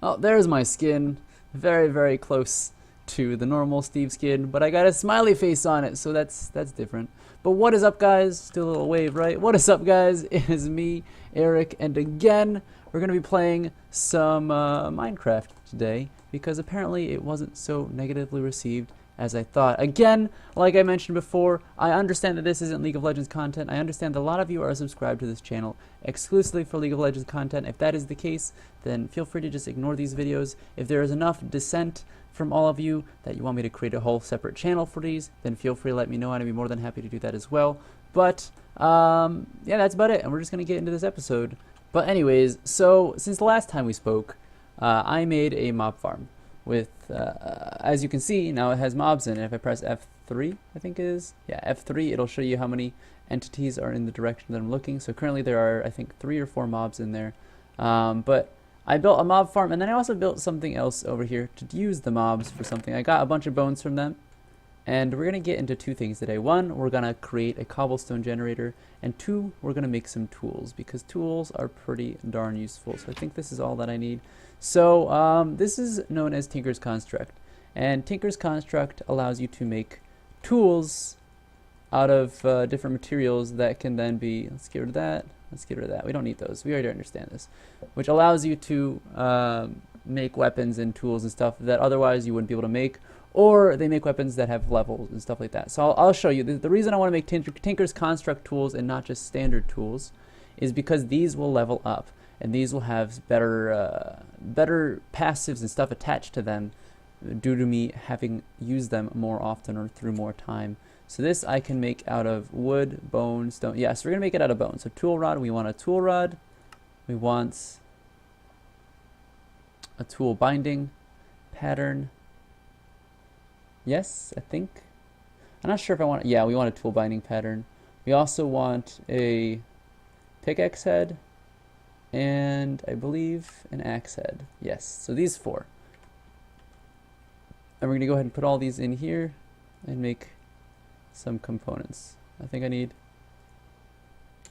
Oh, there's my skin. Very, very close to the normal Steve skin, but I got a smiley face on it, so that's different. But what is up, guys? Still a little wave, right? What is up, guys? It is me, Eric, and again, we're going to be playing some Minecraft today, because apparently it wasn't so negatively received as I thought. Again, like I mentioned before, I understand that this isn't League of Legends content. I understand that a lot of you are subscribed to this channel exclusively for League of Legends content. If that is the case, then feel free to just ignore these videos. If there is enough dissent from all of you that you want me to create a whole separate channel for these, then feel free to let me know, and I'd be more than happy to do that as well. But yeah, that's about it, and we're just going to get into this episode. But anyways, so since the last time we spoke, I made a mob farm with, as you can see, now it has mobs in it. If I press F3, I think it is, yeah, F3, it'll show you how many entities are in the direction that I'm looking. So currently there are, I think, 3 or 4 mobs in there. But I built a mob farm, and then I also built something else over here to use the mobs for something. I got a bunch of bones from them, and we're going to get into 2 things today. 1, we're going to create a cobblestone generator, and 2, we're going to make some tools, because tools are pretty darn useful. So I think this is all that I need. So this is known as Tinker's Construct, and Tinker's Construct allows you to make tools out of different materials that can then be, let's get rid of that, we don't need those, we already understand this, which allows you to make weapons and tools and stuff that otherwise you wouldn't be able to make, or they make weapons that have levels and stuff like that. So I'll show you. The reason I want to make Tinker's Construct tools and not just standard tools is because these will level up, and these will have better passives and stuff attached to them due to me having used them more often or through more time. So this I can make out of wood, bone, stone. Yeah, so we're going to make it out of bone. So tool rod, we want a tool rod. We want a tool binding pattern. Yes, I think. I'm not sure if I want, yeah, we want a tool binding pattern. We also want a pickaxe head, and I believe an axe head. Yes, so these 4. And we're going to go ahead and put all these in here and make some components. I think I need,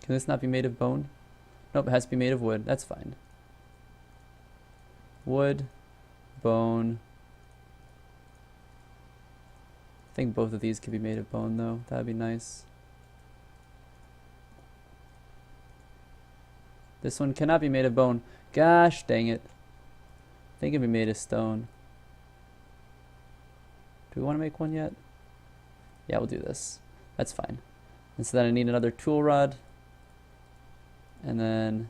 can this not be made of bone? Nope, it has to be made of wood. That's fine. Wood, bone. I think both of these could be made of bone though. That'd be nice. This one cannot be made of bone. Gosh dang it. I think it'd be made of stone. Do we want to make one yet? Yeah, we'll do this. That's fine. And so then I need another tool rod. And then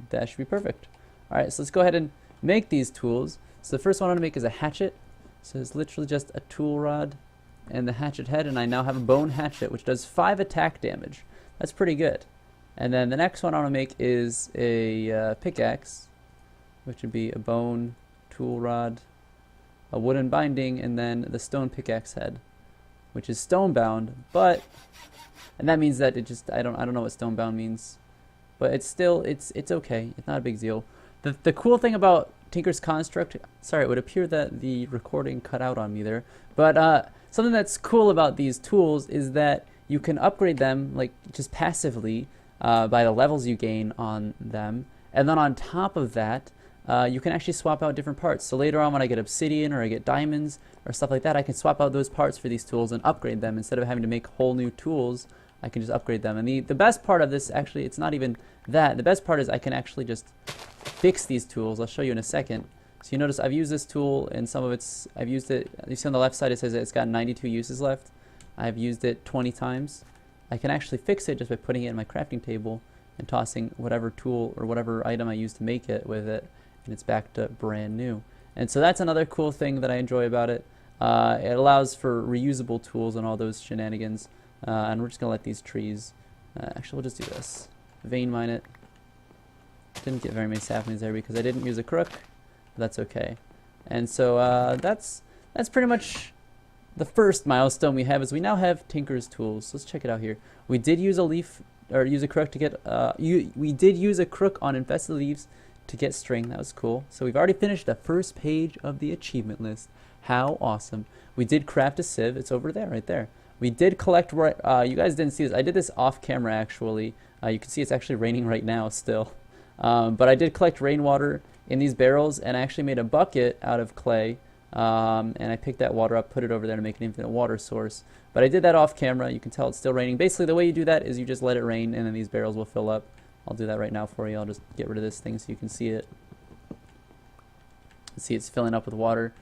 that should be perfect. Alright, so let's go ahead and make these tools. So the first one I'm going to make is a hatchet. So it's literally just a tool rod and the hatchet head. And I now have a bone hatchet, which does 5 attack damage. That's pretty good. And then the next one I want to make is a pickaxe, which would be a bone tool rod, a wooden binding, and then the stone pickaxe head, which is stone bound, but, and that means that it just, I don't know what stone bound means, but it's still, it's okay. It's not a big deal. The cool thing about Tinker's Construct, sorry, it would appear that the recording cut out on me there, but something that's cool about these tools is that you can upgrade them like just passively by the levels you gain on them, and then on top of that, you can actually swap out different parts. So later on when I get obsidian or I get diamonds or stuff like that, I can swap out those parts for these tools and upgrade them. Instead of having to make whole new tools, I can just upgrade them. And the best part of this, actually, it's not even that. The best part is I can actually just fix these tools. I'll show you in a second. So you notice I've used this tool and some of it's, I've used it, you see on the left side it says it's got 92 uses left. I've used it 20 times. I can actually fix it just by putting it in my crafting table and tossing whatever tool or whatever item I used to make it with it, and it's back to brand new. And so that's another cool thing that I enjoy about it. It allows for reusable tools and all those shenanigans. And we're just going to let these trees, actually we'll just do this. Vein mine it. Didn't get very many saplings there because I didn't use a crook, but that's okay. And so that's pretty much the first milestone we have, is we now have Tinker's tools. Let's check it out here. We did use a leaf, or use a crook to get, we did use a crook on infested leaves to get string. That was cool. So we've already finished the first page of the achievement list. How awesome. We did craft a sieve. It's over there, right there. We did collect, you guys didn't see this. I did this off camera actually. You can see it's actually raining right now still. But I did collect rainwater in these barrels, and I actually made a bucket out of clay. And I picked that water up, put it over there to make an infinite water source. But I did that off camera. You can tell it's still raining. Basically, the way you do that is you just let it rain, and then these barrels will fill up. I'll do that right now for you. I'll just get rid of this thing so you can see it. See, it's filling up with water.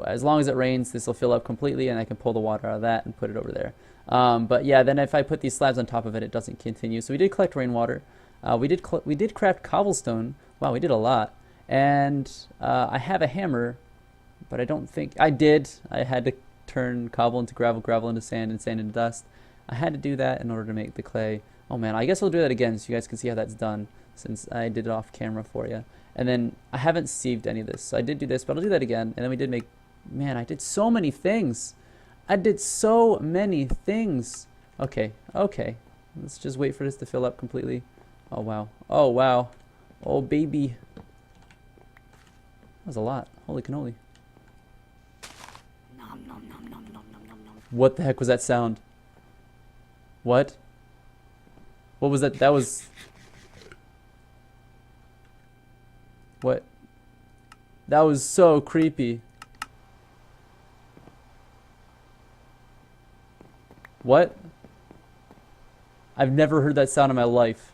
As long as it rains, this will fill up completely, and I can pull the water out of that and put it over there. But yeah, then if I put these slabs on top of it, it doesn't continue. So we did collect rainwater. We did craft cobblestone. Wow, we did a lot. And I have a hammer, but I don't think I did. I had to turn cobble into gravel, gravel into sand, and sand into dust. I had to do that in order to make the clay. Oh man, I guess we'll do that again so you guys can see how that's done, since I did it off camera for you. And then I haven't sieved any of this, so I did do this, but I'll do that again. And then we did make, man, I did so many things. I did so many things. Okay, okay. Let's just wait for this to fill up completely. Oh wow, oh wow, oh baby. That was a lot. Holy cannoli. Nom, nom, nom, nom, nom, nom, nom, nom. What the heck was that sound? What? What was that? That was... What? That was so creepy. What? I've never heard that sound in my life.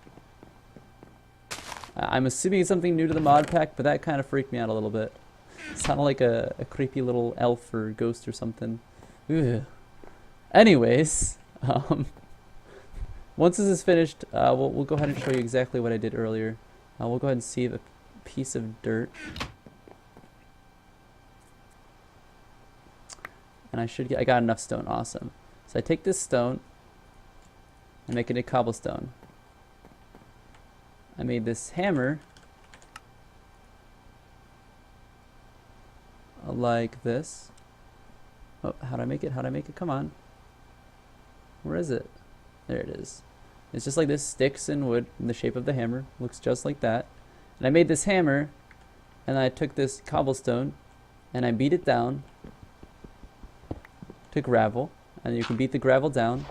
I'm assuming it's something new to the mod pack, but that kind of freaked me out a little bit. It sounded like a creepy little elf or ghost or something. Ugh. Anyways, once this is finished, we'll go ahead and show you exactly what I did earlier. We'll go ahead and sieve a piece of dirt. And I got enough stone, awesome. So I take this stone and make it a cobblestone. I made this hammer like this. Oh, how'd I make it? How'd I make it? Come on. Where is it? There it is. It's just like this, sticks and wood in the shape of the hammer. Looks just like that. And I made this hammer, and I took this cobblestone, and I beat it down to gravel. And you can beat the gravel down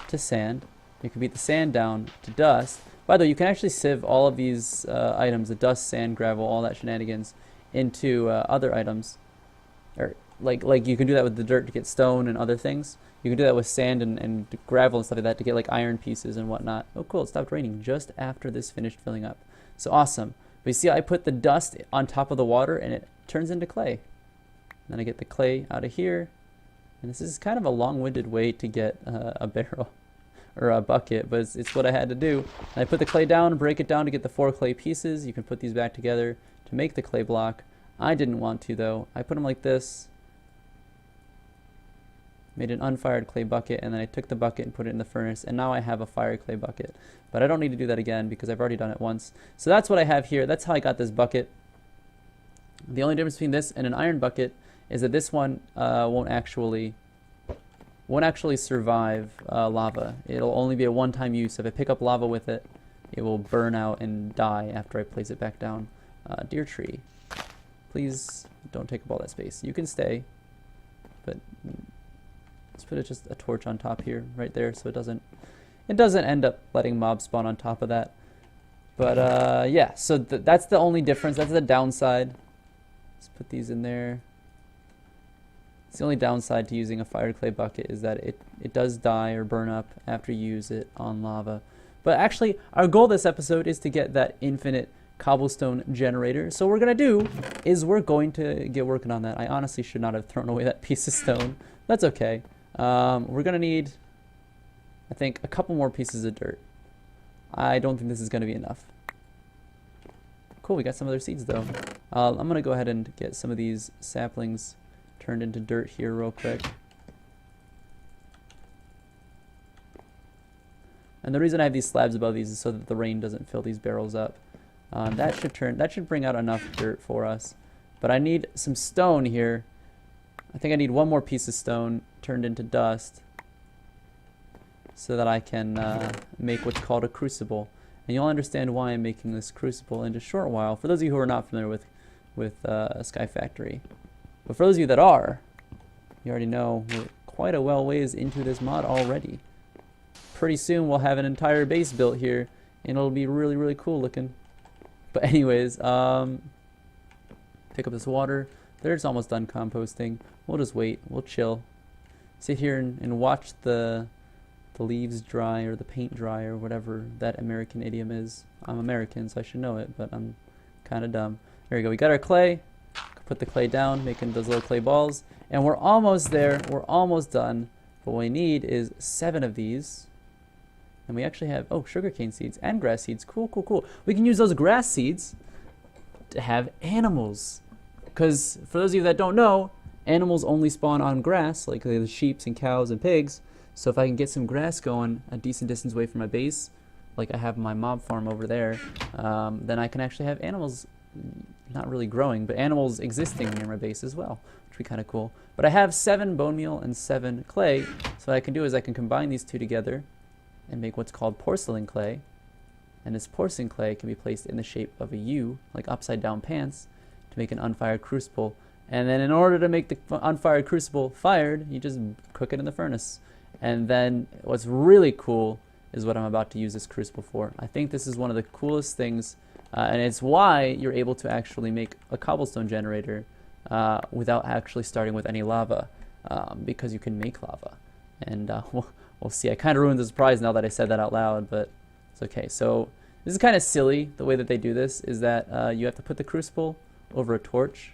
to sand. You can beat the sand down to dust. By the way, you can actually sieve all of these items, the dust, sand, gravel, all that shenanigans, into other items. Or like you can do that with the dirt to get stone and other things. You can do that with sand and gravel and stuff like that to get like iron pieces and whatnot. Oh cool, it stopped raining just after this finished filling up. So awesome. But you see, I put the dust on top of the water and it turns into clay. And then I get the clay out of here. And this is kind of a long-winded way to get a barrel or a bucket, but it's what I had to do. And I put the clay down, break it down to get the 4 clay pieces. You can put these back together to make the clay block. I didn't want to though. I put them like this. Made an unfired clay bucket, and then I took the bucket and put it in the furnace, and now I have a fire clay bucket. But I don't need to do that again because I've already done it once. So that's what I have here. That's how I got this bucket. The only difference between this and an iron bucket is that this one won't actually survive lava. It'll only be a one-time use. If I pick up lava with it, it will burn out and die after I place it back down. Dear tree, please don't take up all that space. You can stay, but let's put just a torch on top here, right there, so it doesn't end up letting mobs spawn on top of that. But yeah, so that's the only difference. That's the downside. Let's put these in there. It's the only downside to using a fire clay bucket is that it does die or burn up after you use it on lava. But actually, our goal this episode is to get that infinite cobblestone generator. So what we're going to do is we're going to get working on that. I honestly should not have thrown away that piece of stone. That's okay. We're going to need, I think, a couple more pieces of dirt. I don't think this is going to be enough. Cool, we got some other seeds though. I'm going to go ahead and get some of these saplings turned into dirt here real quick. And the reason I have these slabs above these is so that the rain doesn't fill these barrels up. That should bring out enough dirt for us. But I need some stone here. I think I need one more piece of stone turned into dust so that I can make what's called a crucible. And you'll understand why I'm making this crucible in a short while, for those of you who are not familiar with Skyfactory. But for those of you that are, you already know we're quite a well ways into this mod already. Pretty soon we'll have an entire base built here, and it'll be really, really cool looking. But anyways, Pick up this water. There's almost done composting. We'll just wait. We'll chill. Sit here and watch the leaves dry or the paint dry or whatever that American idiom is. I'm American, so I should know it, but I'm kind of dumb. There we go. We got our clay. Put the clay down, making those little clay balls. And we're almost there. We're almost done. But what we need is 7 of these. And we actually have, oh, sugarcane seeds and grass seeds. Cool, cool, cool. We can use those grass seeds to have animals. Because for those of you that don't know, animals only spawn on grass, like the sheep and cows and pigs. So if I can get some grass going a decent distance away from my base, like I have my mob farm over there, then I can actually have animals, not really growing, but animals existing near my base as well, which would be kind of cool. But I have 7 bone meal and 7 clay, so what I can do is I can combine these two together and make what's called porcelain clay. And this porcelain clay can be placed in the shape of a U, like upside down pants, to make an unfired crucible. And then in order to make the unfired crucible fired, you just cook it in the furnace. And then what's really cool is what I'm about to use this crucible for. I think this is one of the coolest things, and it's why you're able to actually make a cobblestone generator without actually starting with any lava, because you can make lava. And we'll see. I kind of ruined the surprise now that I said that out loud, but it's okay. So this is kind of silly. The way that they do this is that you have to put the crucible over a torch,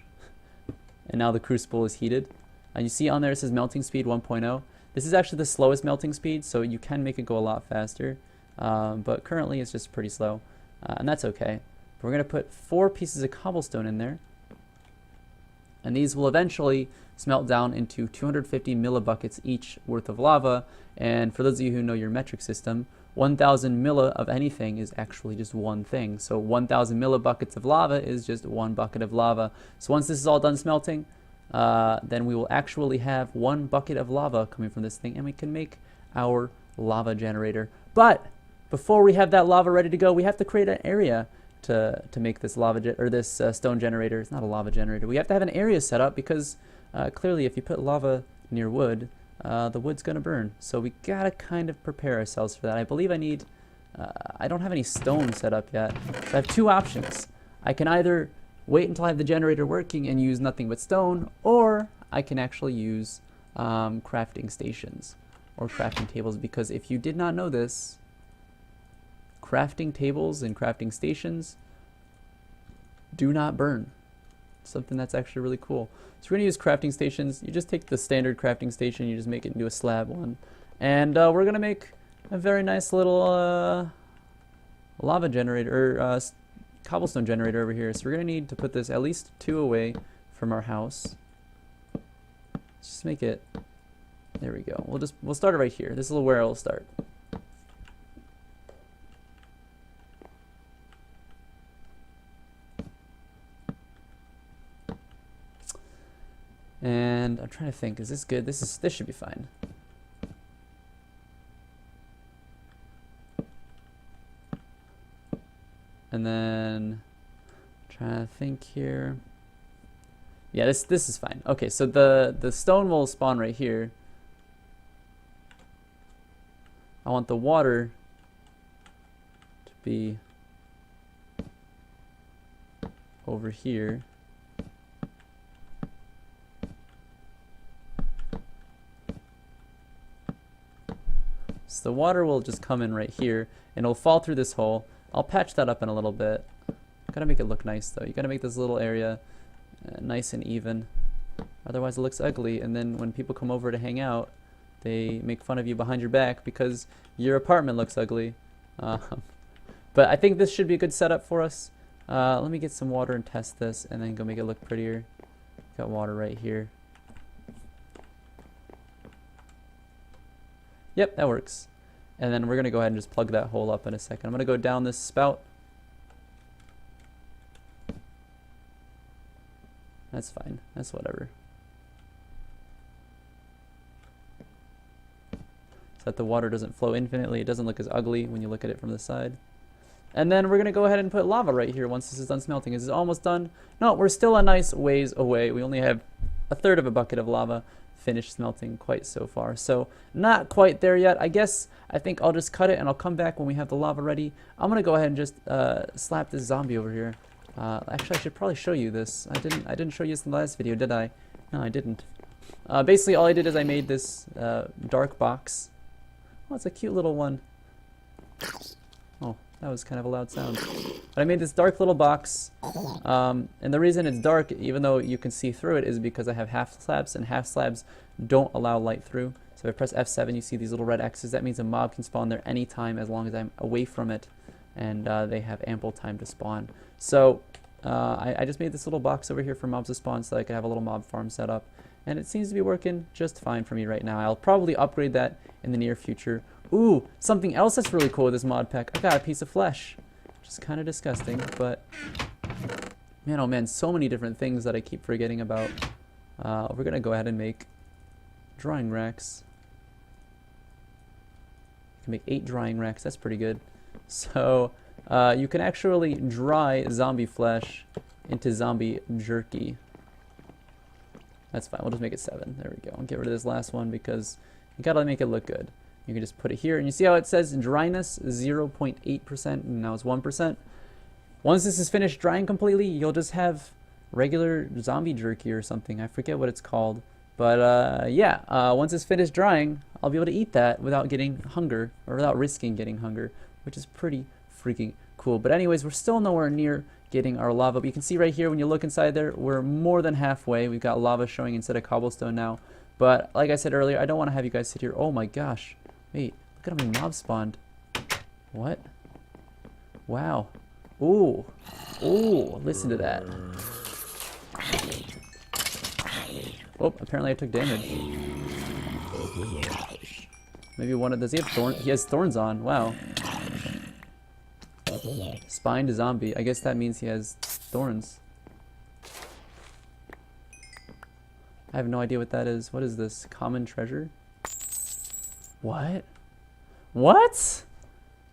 and now the crucible is heated. And you see on there it says melting speed 1.0. This is actually the slowest melting speed, so you can make it go a lot faster. But currently it's just pretty slow, and that's okay. But we're going to put 4 pieces of cobblestone in there. And these will eventually smelt down into 250 millibuckets each worth of lava. And for those of you who know your metric system, 1,000 milli of anything is actually just one thing. So 1,000 millibuckets of lava is just 1 bucket of lava. So once this is all done smelting, then we will actually have 1 bucket of lava coming from this thing, and we can make our lava generator. But before we have that lava ready to go, we have to create an area to make this this stone generator. It's not a lava generator. We have to have an area set up because clearly if you put lava near wood, the wood's gonna burn. So we gotta kind of prepare ourselves for that. I believe I need, I don't have any stone set up yet. So I have 2 options. I can either wait until I have the generator working and use nothing but stone, or I can actually use crafting stations or crafting tables, because if you did not know this, crafting tables and crafting stations do not burn. Something that's actually really cool. So we're going to use crafting stations. You just take the standard crafting station, you just make it into a slab one. And we're going to make a very nice little lava generator, or cobblestone generator over here. So we're going to need to put this at least 2 away from our house. Let's just make it, there we go. We'll start it right here. This is where it'll start. And I'm trying to think, is this good? This should be fine. And then trying to think here. Yeah, this is fine. Okay, so the stone will spawn right here. I want the water to be over here. So the water will just come in right here, and it'll fall through this hole. I'll patch that up in a little bit. Gotta make it look nice though. You gotta make this little area nice and even. Otherwise it looks ugly, and then when people come over to hang out, they make fun of you behind your back because your apartment looks ugly. But I think this should be a good setup for us. Let me get some water and test this, and then go make it look prettier. Got water right here. Yep, that works. And then we're going to go ahead and just plug that hole up in a second. I'm going to go down this spout. That's fine. That's whatever. So that the water doesn't flow infinitely. It doesn't look as ugly when you look at it from the side. And then we're going to go ahead and put lava right here once this is done smelting. Is it almost done? No, we're still a nice ways away. We only have 1/3 of a bucket of lava finished smelting quite so far. So not quite there yet. I think I'll just cut it and I'll come back when we have the lava ready. I'm going to go ahead and just slap this zombie over here. Actually, I should probably show you this. I didn't show you this in the last video, did I? No, I didn't. Basically, all I did is I made this dark box. Oh, it's a cute little one. Oh, that was kind of a loud sound. But I made this dark little box. And the reason it's dark, even though you can see through it, is because I have half slabs, and half slabs don't allow light through. So if I press F7, you see these little red X's. That means a mob can spawn there anytime as long as I'm away from it, and they have ample time to spawn. So I just made this little box over here for mobs to spawn so I could have a little mob farm set up. And it seems to be working just fine for me right now. I'll probably upgrade that in the near future. Ooh, something else that's really cool with this mod pack. I got a piece of flesh, which is kind of disgusting, but man, oh man, so many different things that I keep forgetting about. We're going to go ahead and make drying racks. You can make 8 drying racks. That's pretty good. So you can actually dry zombie flesh into zombie jerky. That's fine. We'll just make it 7. There we go. I'll get rid of this last one because you gotta make it look good. You can just put it here, and you see how it says dryness 0.8%, and now it's 1%. Once this is finished drying completely, you'll just have regular zombie jerky or something. I forget what it's called. But yeah, once it's finished drying, I'll be able to eat that without getting hunger, or without risking getting hunger, which is pretty freaking cool. But anyways, we're still nowhere near getting our lava. But you can see right here, when you look inside there, we're more than halfway. We've got lava showing instead of cobblestone now. But like I said earlier, I don't want to have you guys sit here. Oh my gosh. Wait, look at how many mobs spawned. What? Wow. Ooh. Ooh, listen to that. Oh, apparently I took damage. Maybe one of, does he have thorns? He has thorns on. Wow. Spined zombie. I guess that means he has thorns. I have no idea what that is. What is this? Common treasure? What? What?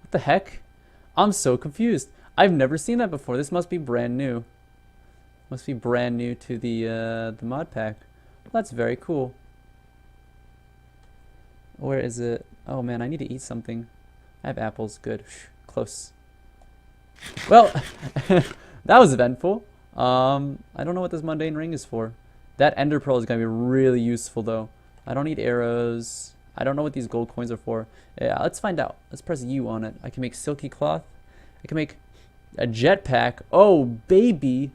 What the heck? I'm so confused. I've never seen that before. This must be brand new. Must be brand new to the mod pack. That's very cool. Where is it? Oh man, I need to eat something. I have apples. Good. Close. Well, that was eventful. I don't know what this mundane ring is for. That ender pearl is going to be really useful though. I don't need arrows. I don't know what these gold coins are for. Yeah, let's find out. Let's press U on it. I can make silky cloth. I can make a jetpack. Oh, baby.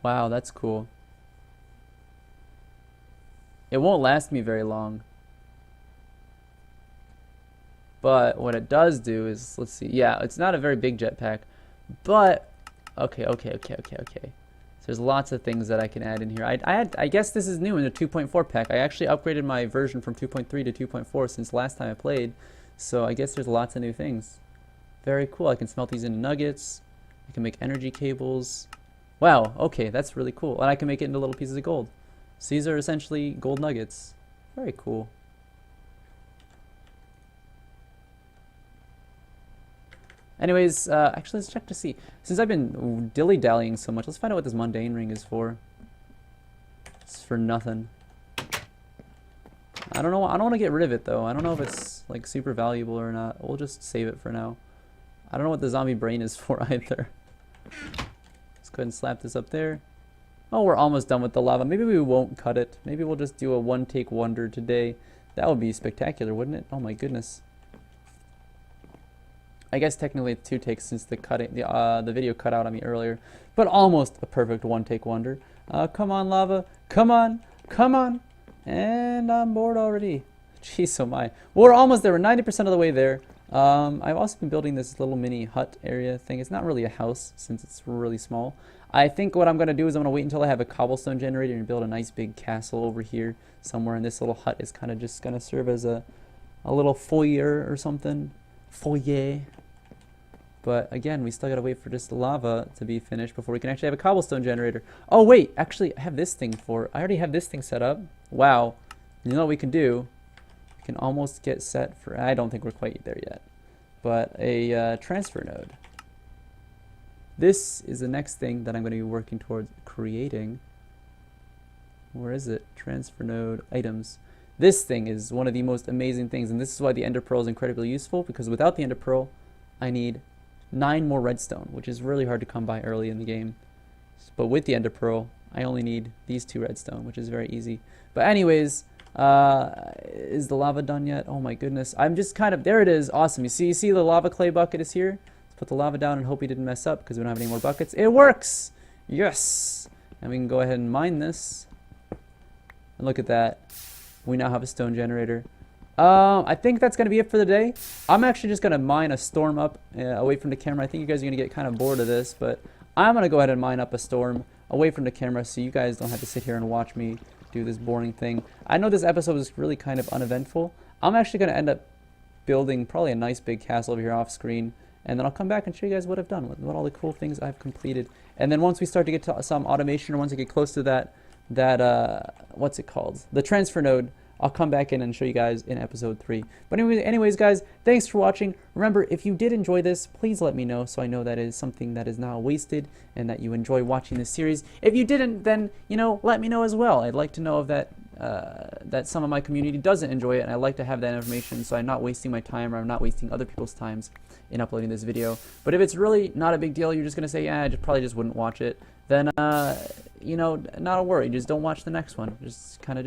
Wow, that's cool. It won't last me very long. But what it does do is, let's see. Yeah, it's not a very big jetpack. But, okay. So there's lots of things that I can add in here. I guess this is new in the 2.4 pack. I actually upgraded my version from 2.3 to 2.4 since last time I played. So I guess there's lots of new things. Very cool. I can smelt these into nuggets. I can make energy cables. Wow, okay, that's really cool. And I can make it into little pieces of gold. So these are essentially gold nuggets. Very cool. Anyways, actually let's check to see. Since I've been dilly-dallying so much, let's find out what this mundane ring is for. It's for nothing. I don't know. I don't want to get rid of it though. I don't know if it's like super valuable or not. We'll just save it for now. I don't know what the zombie brain is for either. Let's go ahead and slap this up there. Oh, we're almost done with the lava. Maybe we won't cut it. Maybe we'll just do a one-take wonder today. That would be spectacular, wouldn't it? Oh my goodness. I guess technically it's 2 takes since the video cut out on me earlier, but almost a perfect one-take wonder. Come on, lava. Come on. Come on. And I'm bored already. Jeez, oh my. Well, we're almost there. We're 90% of the way there. I've also been building this little mini hut area thing. It's not really a house since it's really small. I think what I'm going to do is I'm going to wait until I have a cobblestone generator and build a nice big castle over here somewhere. And this little hut is kind of just going to serve as a little foyer or something. Foyer. But again, we still got to wait for just the lava to be finished before we can actually have a cobblestone generator. Oh, wait. Actually, I have this thing for... I already have this thing set up. Wow. You know what we can do? We can almost get set for... I don't think we're quite there yet. But a transfer node. This is the next thing that I'm going to be working towards creating. Where is it? Transfer node items. This thing is one of the most amazing things, and this is why the ender pearl is incredibly useful, because without the ender pearl, I need 9 more redstone, which is really hard to come by early in the game. But with the ender pearl, I only need these 2 redstone, which is very easy. But anyways, is the lava done yet? Oh my goodness. I'm just kind of, there it is. Awesome. You see the lava clay bucket is here? Let's put the lava down and hope he didn't mess up because we don't have any more buckets. It works! Yes! And we can go ahead and mine this. And look at that. We now have a stone generator. I think that's going to be it for the day. I'm actually just going to mine a storm up away from the camera. I think you guys are going to get kind of bored of this, but I'm going to go ahead and mine up a storm away from the camera so you guys don't have to sit here and watch me do this boring thing. I know this episode was really kind of uneventful. I'm actually going to end up building probably a nice big castle over here off screen, and then I'll come back and show you guys what I've done, what all the cool things I've completed. And then once we start to get to some automation, or once I get close to that what's it called? The transfer node, I'll come back in and show you guys in episode 3. But anyways, guys, thanks for watching. Remember, if you did enjoy this, please let me know so I know that is something that is now wasted and that you enjoy watching this series. If you didn't, then, you know, let me know as well. I'd like to know if that some of my community doesn't enjoy it, and I'd like to have that information so I'm not wasting my time, or I'm not wasting other people's times in uploading this video. But if it's really not a big deal, you're just going to say, yeah, I probably just wouldn't watch it, then, you know, not a worry. Just don't watch the next one. Just kind of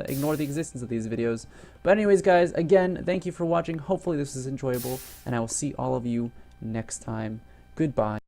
ignore the existence of these videos. But anyways, guys, again, thank you for watching. Hopefully this is enjoyable, and I will see all of you next time. Goodbye.